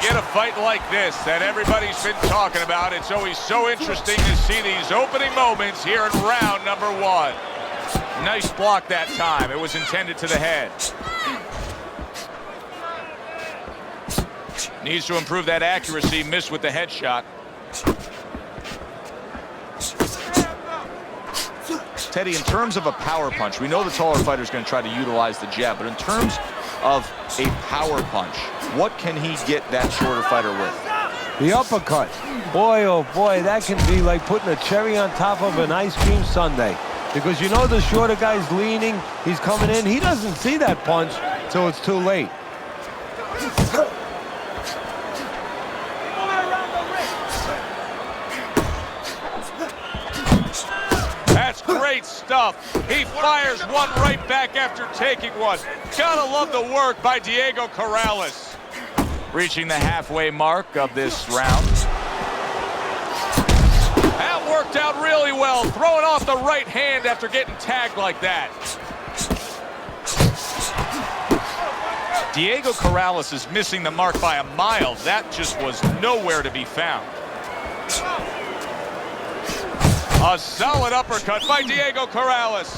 get a fight like this that everybody's been talking about, it's always so interesting to see these opening moments here in round number 1. Nice block that time. It was intended to the head. Needs to improve that accuracy. Missed with the headshot. Teddy, in terms of a power punch, we know the taller fighter is going to try to utilize the jab, but in terms of a power punch, what can he get that shorter fighter with? The uppercut. Boy, oh boy, that can be like putting a cherry on top of an ice cream sundae. Because you know the shorter guy's leaning, he's coming in, he doesn't see that punch till it's too late. That's great stuff. He fires one right back after taking one. Gotta love the work by Diego Corrales. Reaching the halfway mark of this round. That worked out really well, throwing off the right hand after getting tagged like that. Diego Corrales is missing the mark by a mile. That just was nowhere to be found. A solid uppercut by Diego Corrales.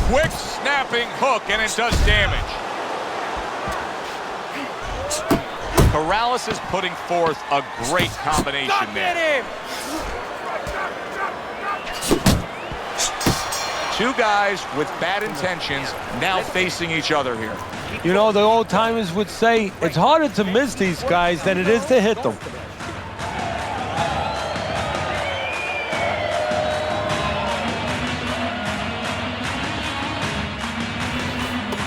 Quick snapping hook, and it does damage. Corrales is putting forth a great combination there. Two guys with bad intentions now facing each other here. You know, the old timers would say it's harder to miss these guys than it is to hit them.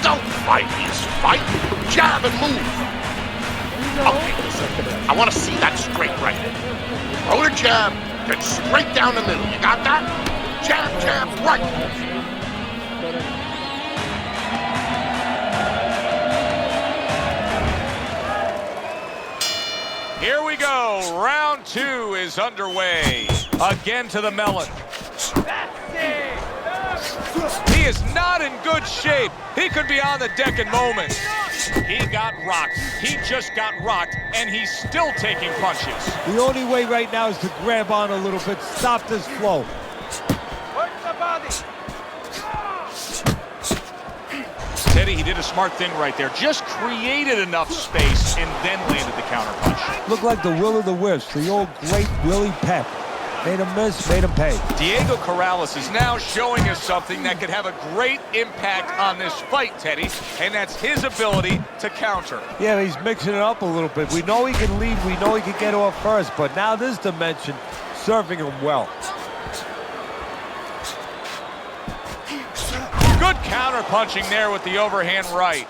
Don't fight, he's fighting. Jab and move. Okay, listen. I want to see that straight right. Throw the jab, then straight down the middle. You got that? Jab, jab, right. Here we go. Round 2 is underway. Again to the melon. He is not in good shape. He could be on the deck in moments. He got rocked. He just got rocked, and he's still taking punches. The only way right now is to grab on a little bit, stop this flow. Work the body. Teddy, he did a smart thing right there. Just created enough space and then landed the counter punch. Looked like the will of the wisps, the old great Willie Peck. Made him miss, made him pay. Diego Corrales is now showing us something that could have a great impact on this fight, Teddy, and that's his ability to counter. Yeah, he's mixing it up a little bit. We know he can lead, we know he can get off first, but now this dimension, serving him well. Good counter punching there with the overhand right.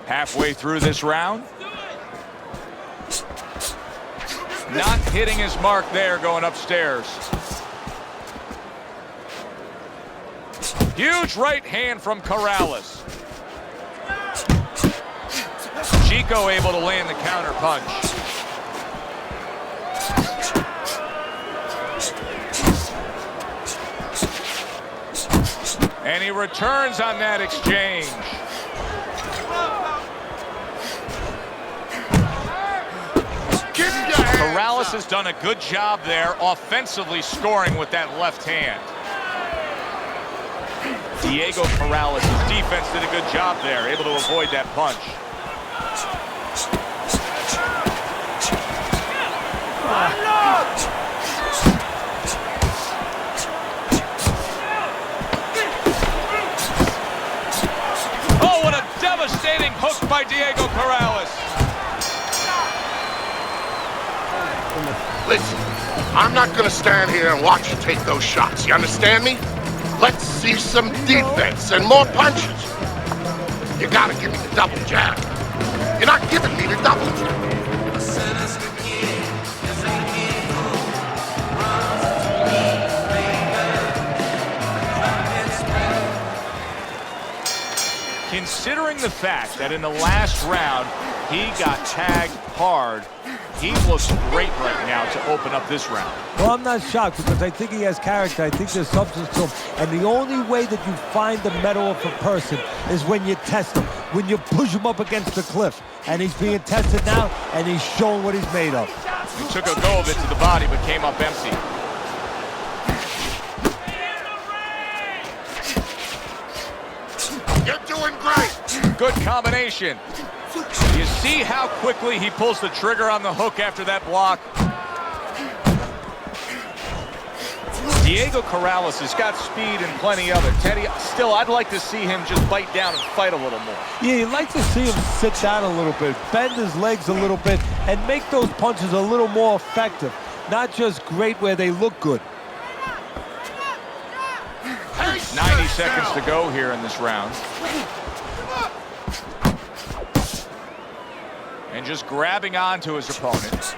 Halfway through this round. Not hitting his mark there going upstairs. Huge right hand from Corrales. Chico able to land the counter punch. And he returns on that exchange. Corrales has done a good job there offensively scoring with that left hand. Diego Corrales' defense did a good job there, able to avoid that punch. Oh, what a devastating hook by Diego Corrales. Listen, I'm not going to stand here and watch you take those shots. You understand me? Let's see some defense and more punches. You got to give me the double jab. You're not giving me the double jab. the fact that in the last round, he got tagged hard, he looks great right now to open up this round. Well, I'm not shocked because I think he has character. I think there's substance to him. And the only way that you find the mettle of a person is when you test him, when you push him up against the cliff. And he's being tested now, and he's showing what he's made of. He took a go of it to the body, but came up empty. You're doing great. Good combination. You see how quickly he pulls the trigger on the hook after that block? Diego Corrales has got speed and plenty of it. Teddy, still, I'd like to see him just bite down and fight a little more. Yeah, you'd like to see him sit down a little bit, bend his legs a little bit, and make those punches a little more effective. Not just great where they look good. 90 seconds to go here in this round. And just grabbing onto his opponent.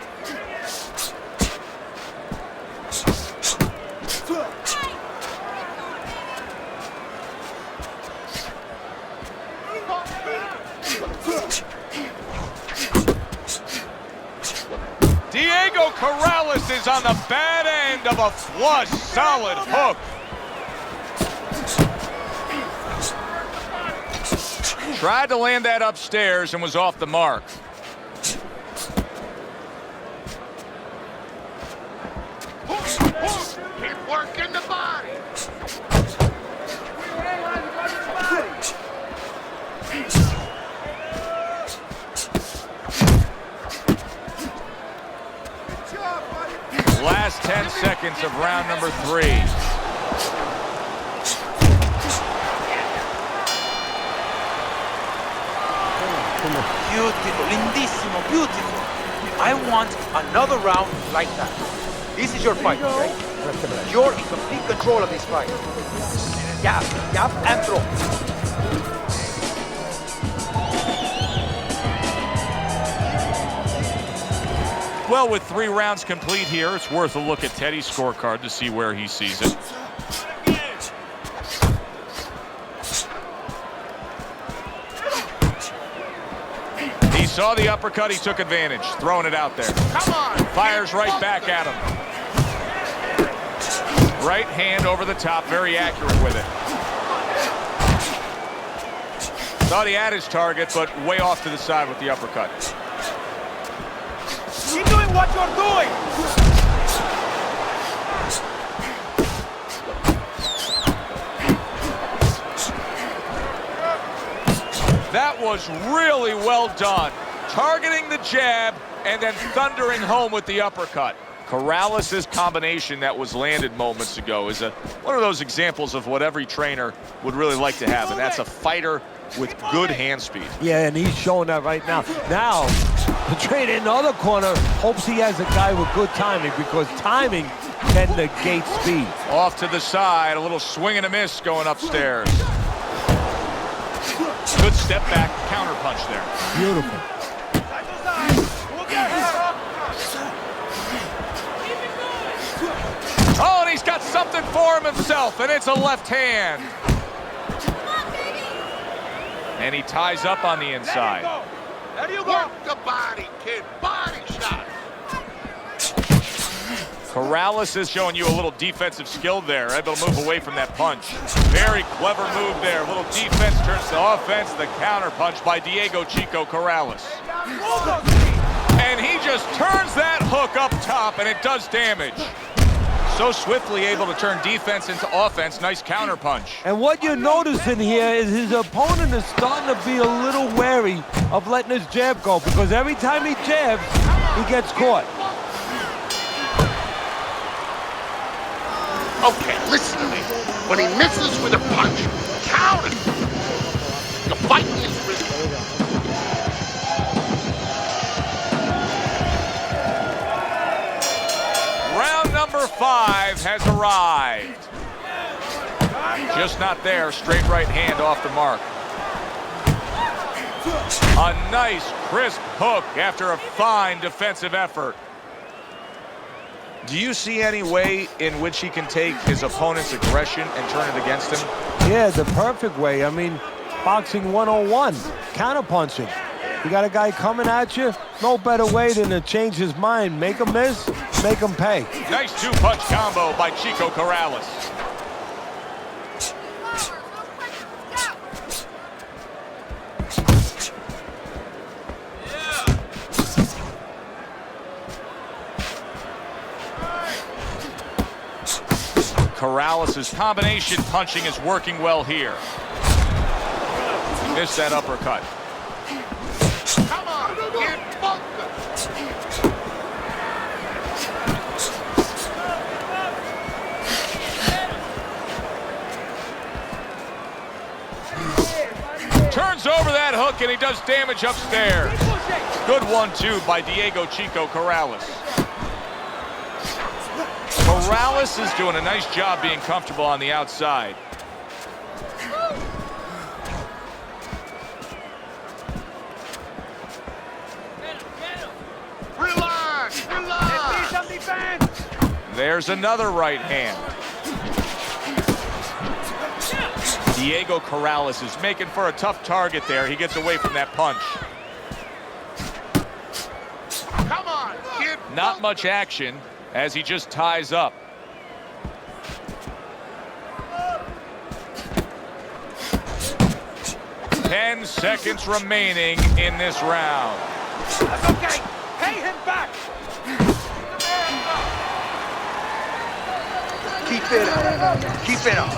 Diego Corrales is on the bad end of a flush, solid hook. Tried to land that upstairs and was off the mark. Keep working the body. Last 10 seconds of round number 3. Beautiful, lindissimo, beautiful. I want another round like that. This is your fight, okay? You're in complete control of this fight. Jab, jab, and throw. Well, with 3 rounds complete here, it's worth a look at Teddy's scorecard to see where he sees it. He saw the uppercut, he took advantage, throwing it out there. Come on. Fires right back at him. Right hand over the top, very accurate with it. Thought he had his target, but way off to the side with the uppercut. Keep doing what you're doing! That was really well done. Targeting the jab and then thundering home with the uppercut. Corrales' combination that was landed moments ago is one of those examples of what every trainer would really like to have, and that's a fighter with good hand speed. Yeah, and he's showing that right now. Now, the trainer in the other corner hopes he has a guy with good timing, because timing can negate speed. Off to the side, a little swing and a miss going upstairs. Good step back, counter punch there. Beautiful. Oh, and he's got something for himself, and it's a left hand. And he ties up on the inside. There you go. Work the body, kid. Body shot. Corrales is showing you a little defensive skill there, able to move away from that punch. Very clever move there. A little defense turns to offense. The counter punch by Diego Chico Corrales. And he just turns that hook up top, and it does damage. So swiftly able to turn defense into offense. Nice counter punch. And what you're noticing here is his opponent is starting to be a little wary of letting his jab go, because every time he jabs, he gets caught. Okay, listen to me. When he misses with a punch, count it. You're fighting his rhythm. Round number 5 has arrived. Just not there. Straight right hand off the mark. A nice, crisp hook after a fine defensive effort. Do you see any way in which he can take his opponent's aggression and turn it against him? Yeah, the perfect way. I mean, boxing 101, counterpunching. You got a guy coming at you, no better way than to change his mind. Make him miss, make him pay. Nice two-punch combo by Chico Corrales. Corrales' combination punching is working well here. Missed that uppercut. Come on, get focused. Turns over that hook and he does damage upstairs. Good 1-2 by Diego Chico Corrales. Corrales is doing a nice job being comfortable on the outside. Relax, relax. There's another right hand. Diego Corrales is making for a tough target there. He gets away from that punch. Come on, kid. Not much action as he just ties up. Ten seconds remaining in this round. That's okay. Pay him back. Keep it up. Keep it up.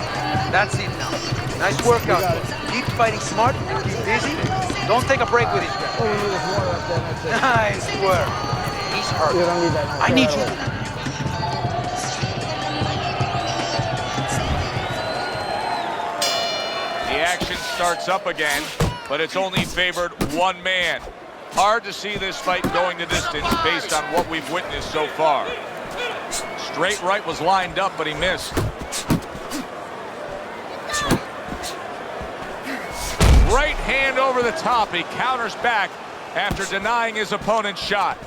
That's it now. Nice workout. Keep fighting smart. Keep busy. Don't take a break with each guy. Nice work. He's hurt. I need you. The action starts up again, but it's only favored one man. Hard to see this fight going the distance based on what we've witnessed so far. Straight right was lined up, but he missed. Right hand over the top. He counters back after denying his opponent's shot.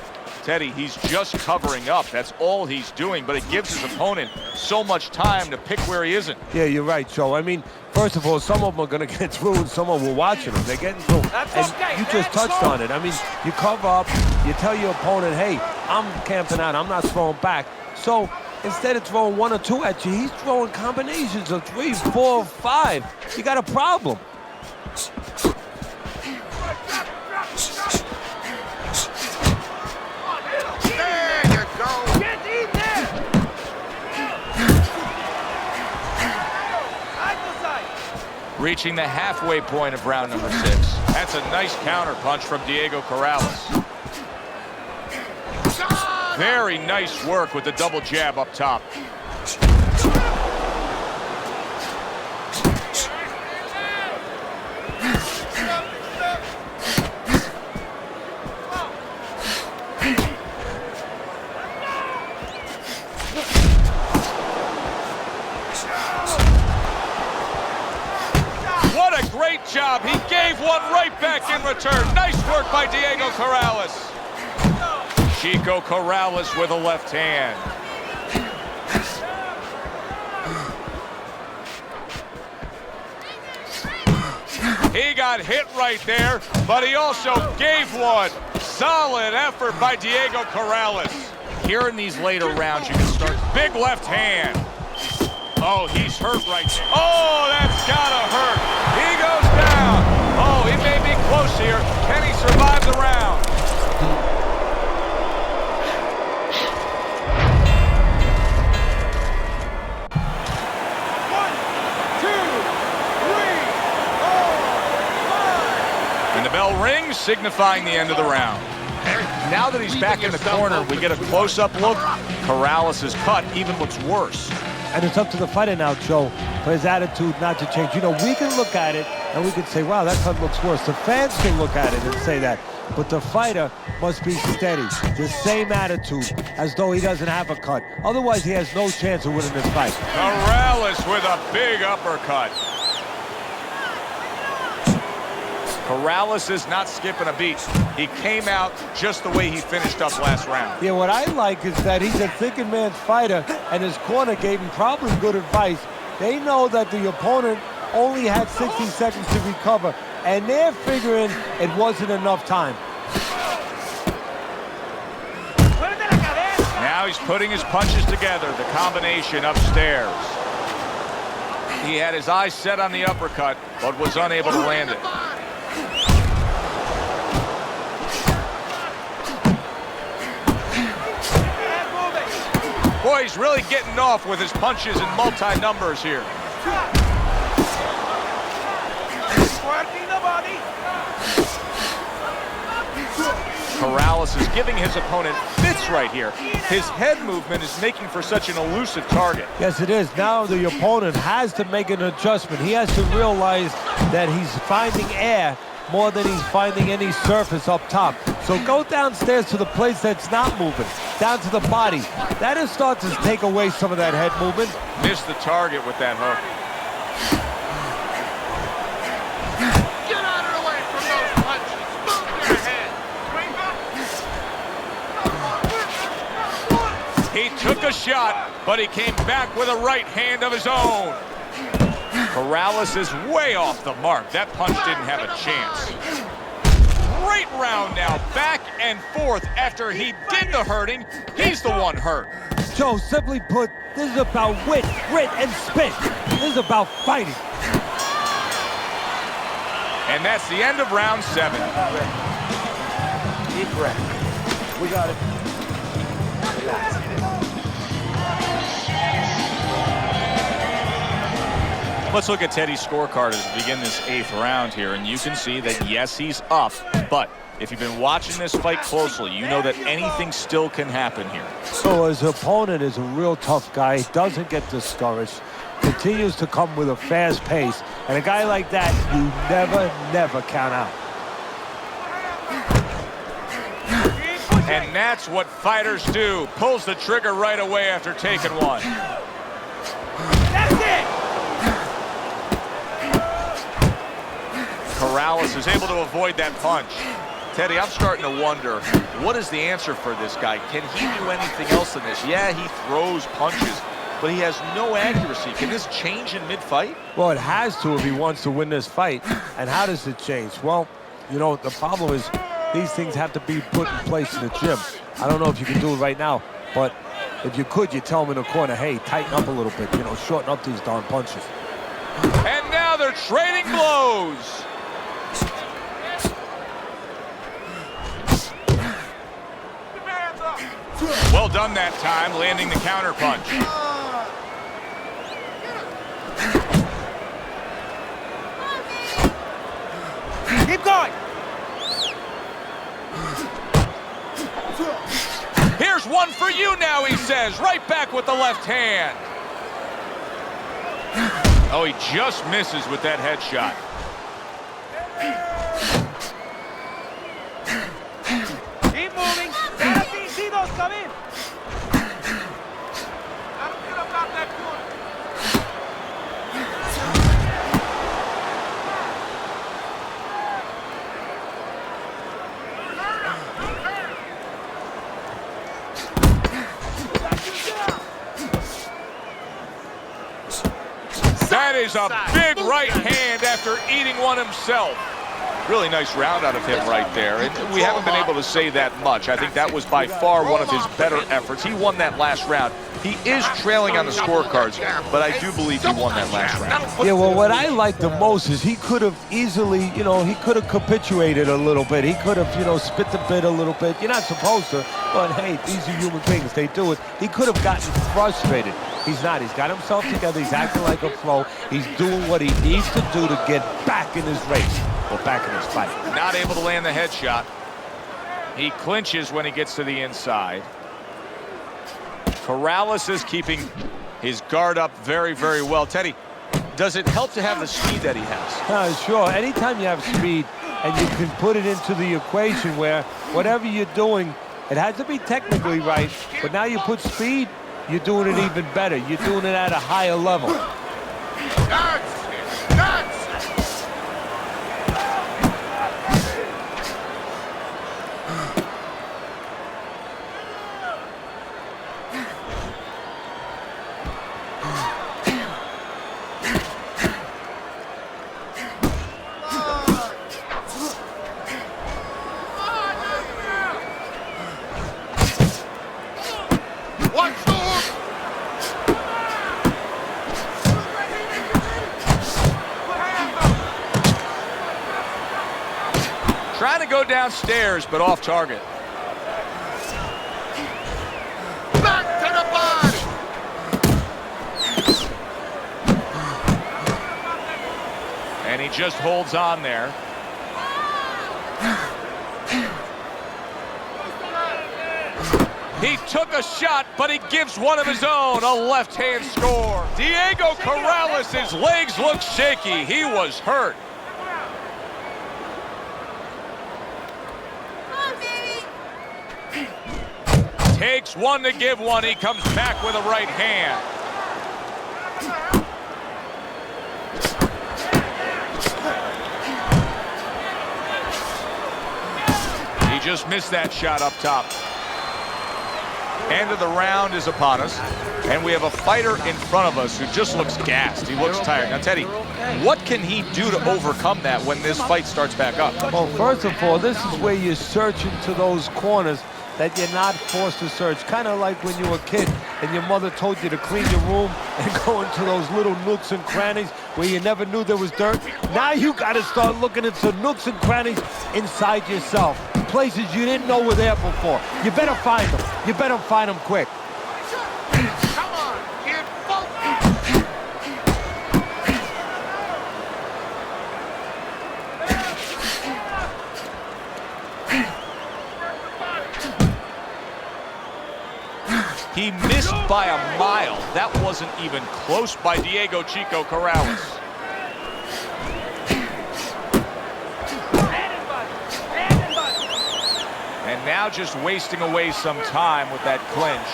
Teddy, he's just covering up. That's all he's doing, but it gives his opponent so much time to pick where he isn't. Yeah, you're right, Joe. I mean, first of all, some of them are going to get through and some of them are watching them. They're getting through. That's okay. You just touched on it. I mean, you cover up, you tell your opponent, hey, I'm camping out, I'm not throwing back. So instead of throwing one or two at you, he's throwing combinations of 3, 4, 5. You got a problem. Reaching the halfway point of round number 6. That's a nice counter punch from Diego Corrales. Very nice work with the double jab up top. Great job. He gave one right back in return. Nice work by Diego Corrales. Chico Corrales with a left hand. He got hit right there, but he also gave one. Solid effort by Diego Corrales. Here in these later rounds, you can start. Big left hand. Oh, he's hurt right now. Oh, that's gotta hurt. He goes down. Oh, he may be close here. Can he survive the round? One, two, three, 4, 5. And the bell rings, signifying the end of the round. Now that he's back in the corner, we get a close-up look. Corrales' cut even looks worse. And it's up to the fighter now, Joe, for his attitude not to change. You know, we can look at it and we can say, wow, that cut looks worse. The fans can look at it and say that. But the fighter must be steady, the same attitude, as though he doesn't have a cut. Otherwise, he has no chance of winning this fight. Corrales with a big uppercut. Corrales is not skipping a beat. He came out just the way he finished up last round. Yeah, what I like is that he's a thinking man's fighter, and his corner gave him probably good advice. They know that the opponent only had 60 seconds to recover, and they're figuring it wasn't enough time. Now he's putting his punches together, the combination upstairs. He had his eyes set on the uppercut, but was unable to land it. Boy, he's really getting off with his punches in multi-numbers here. Corrales is giving his opponent fits right here. His head movement is making for such an elusive target. Yes, it is. Now the opponent has to make an adjustment. He has to realize that he's finding air more than he's finding any surface up top. So go downstairs to the place that's not moving, down to the body. That'll start to take away some of that head movement. Missed the target with that hook. Get out of the way from those punches. Move your head. He took a shot, but he came back with a right hand of his own. Corrales is way off the mark. That punch didn't have a chance. Great round now, back and forth. After he did the hurting, he's the one hurt. Joe, simply put, this is about wit, grit, and spit. This is about fighting. And that's the end of round 7. Deep breath. We got it. Relax. Let's look at Teddy's scorecard as we begin this 8th round here, and you can see that, yes, he's up, but if you've been watching this fight closely, you know that anything still can happen here. So his opponent is a real tough guy, doesn't get discouraged, continues to come with a fast pace, and a guy like that, you never count out. And that's what fighters do. Pulls the trigger right away after taking one. That's it! Corrales is able to avoid that punch. Teddy, I'm starting to wonder, what is the answer for this guy? Can he do anything else than this? Yeah, he throws punches, but he has no accuracy. Can this change in mid-fight? Well, it has to if he wants to win this fight. And how does it change? Well, you know, the problem is these things have to be put in place in the gym. I don't know if you can do it right now, but if you could, you tell him in the corner, hey, tighten up a little bit, you know, shorten up these darn punches. And now they're trading blows. Well done that time, landing the counter punch. Keep going! Here's one for you now, he says, right back with the left hand. Oh, he just misses with that headshot. Keep moving! Come in! That is a big right hand after eating one himself. Really nice round out of him right there. And we haven't been able to say that much. I think that was by far one of his better efforts. He won that last round. He is trailing on the scorecards, but I do believe he won that last round. Yeah, well, what I like the most is he could have easily, you know, he could have capitulated a little bit. He could have, you know, spit the bit a little bit. You're not supposed to, but hey, these are human beings. They do it. He could have gotten frustrated. He's not. He's got himself together. He's acting like a pro. He's doing what he needs to do to get back in his race or back in his fight. Not able to land the headshot. He clinches when he gets to the inside. Corrales is keeping his guard up very, very well. Teddy, does it help to have the speed that he has? Sure. Anytime you have speed and you can put it into the equation where whatever you're doing, it has to be technically right, but now you put speed, you're doing it even better. You're doing it at a higher level. Trying to go downstairs, but off target. Back to the body. And he just holds on there. He took a shot, but he gives one of his own, a left-hand score. Diego Corrales, his legs look shaky. He was hurt. Takes one to give one. He comes back with a right hand. He just missed that shot up top. End of the round is upon us, and we have a fighter in front of us who just looks gassed. He looks tired. Now, Teddy, what can he do to overcome that when this fight starts back up? Well, first of all, this is where you search into those corners that you're not forced to search. Kind of like when you were a kid and your mother told you to clean your room and go into those little nooks and crannies where you never knew there was dirt. Now you got to start looking into nooks and crannies inside yourself. Places you didn't know were there before. You better find them. You better find them quick. Come on, kid, focus. He missed by a mile. That wasn't even close by Diego Chico Corrales. And now just wasting away some time with that clinch.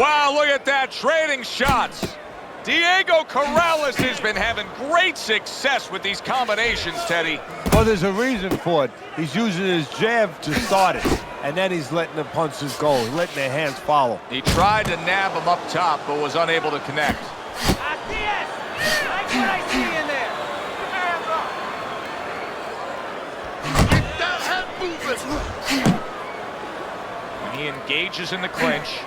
Wow, look at that, trading shots. Diego Corrales has been having great success with these combinations, Teddy. Well, there's a reason for it. He's using his jab to start it, and then he's letting the punches go, letting their hands follow. He tried to nab him up top, but was unable to connect. Get that head moving. And he engages in the clinch.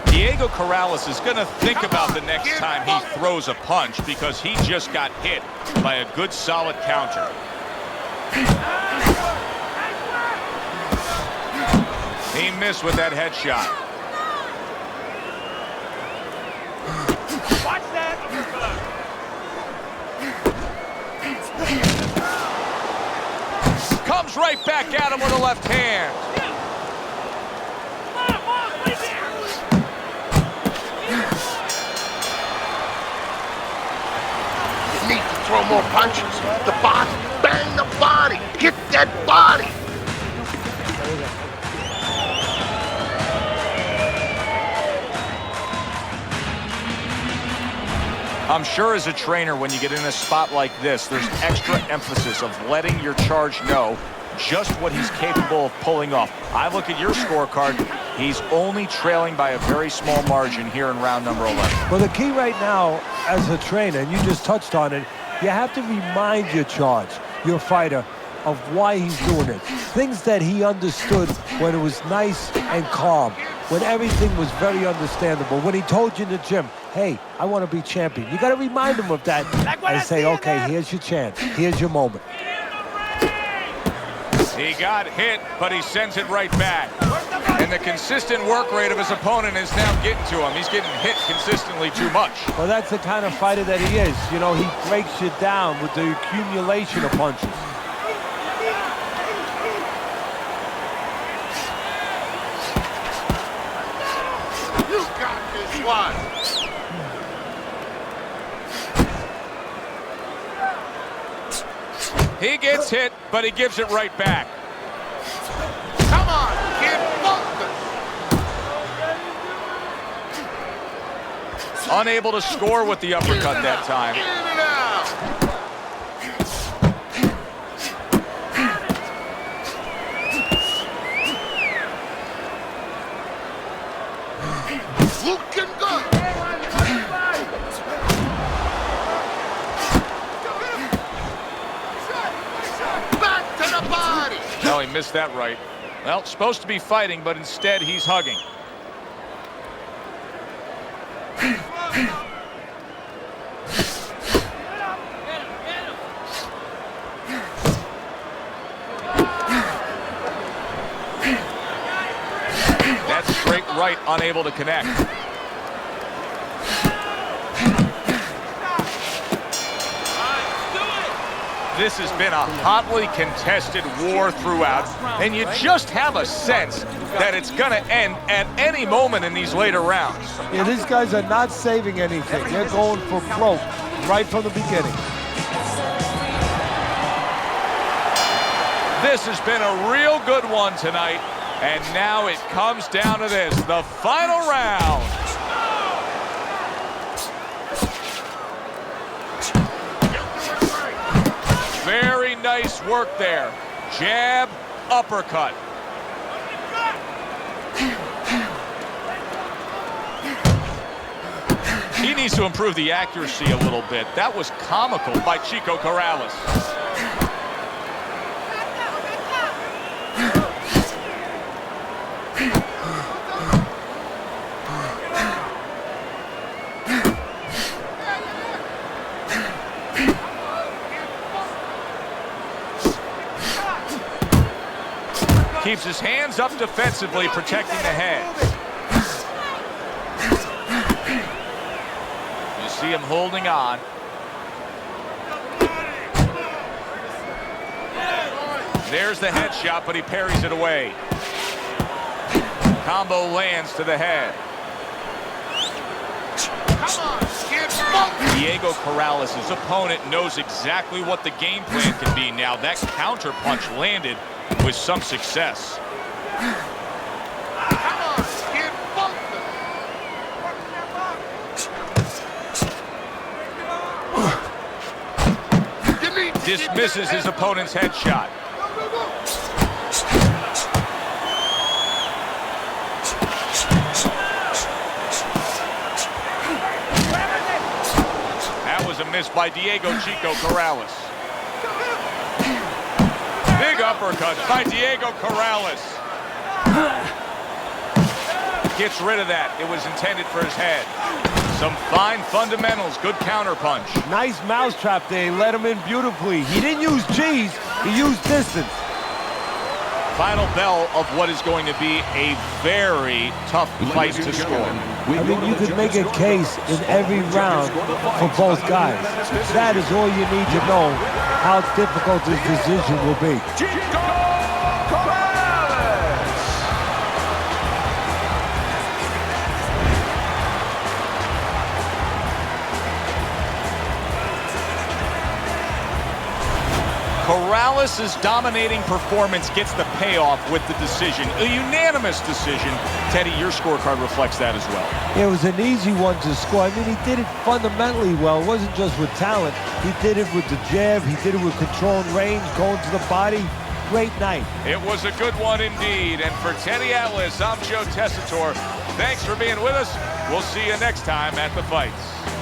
Diego Corrales is going to think about the next time he throws a punch because he just got hit by a good solid counter. He missed with that headshot. Watch that. Comes right back at him with a left hand. Need to throw more punches. The body. Bang the body. Hit that body. I'm sure as a trainer, when you get in a spot like this, there's extra emphasis of letting your charge know just what he's capable of pulling off. I look at your scorecard. He's only trailing by a very small margin here in round number 11. Well, the key right now, as a trainer, and you just touched on it, you have to remind your charge, your fighter, of why he's doing it. Things that he understood when it was nice and calm, when everything was very understandable. When he told you in the gym, hey, I want to be champion. You got to remind him of that and say, okay, here's your chance. Here's your moment. He got hit, but he sends it right back. And the consistent work rate of his opponent is now getting to him. He's getting hit consistently too much. Well, that's the kind of fighter that he is. You know, he breaks you down with the accumulation of punches. You got this one. He gets hit, but he gives it right back. Come on, kid, focus. Unable to score with the uppercut that time. In and out. Looking good. Back to the body. No, he missed that right. Well, supposed to be fighting, but instead he's hugging. That's straight right, unable to connect. This has been a hotly contested war throughout, and you just have a sense that it's going to end at any moment in these later rounds. Yeah, these guys are not saving anything. They're going for broke right from the beginning. This has been a real good one tonight, and now it comes down to this, the final round. Very nice work there. Jab, uppercut. He needs to improve the accuracy a little bit. That was comical by Chico Corrales. Keeps his hands up defensively, protecting the head. You see him holding on. There's the headshot, but he parries it away. Combo lands to the head. Diego Corrales' opponent knows exactly what the game plan can be now. That counter punch landed with some success. Dismisses his opponent's headshot. That was a miss by Diego Chico Corrales. Big uppercut by Diego Corrales. Gets rid of that. It was intended for his head. Some fine fundamentals. Good counter punch. Nice mousetrap there. He let him in beautifully. He didn't use G's. He used distance. Final bell of what is going to be a very tough fight to score. I mean, you could make a case in every round for both guys. That is all you need to know how difficult this decision will be. Corrales' dominating performance gets the payoff with the decision. A unanimous decision. Teddy, your scorecard reflects that as well. It was an easy one to score. I mean, he did it fundamentally well. It wasn't just with talent. He did it with the jab. He did it with controlling range, going to the body. Great night. It was a good one indeed. And for Teddy Atlas, I'm Joe Tessitore. Thanks for being with us. We'll see you next time at the fights.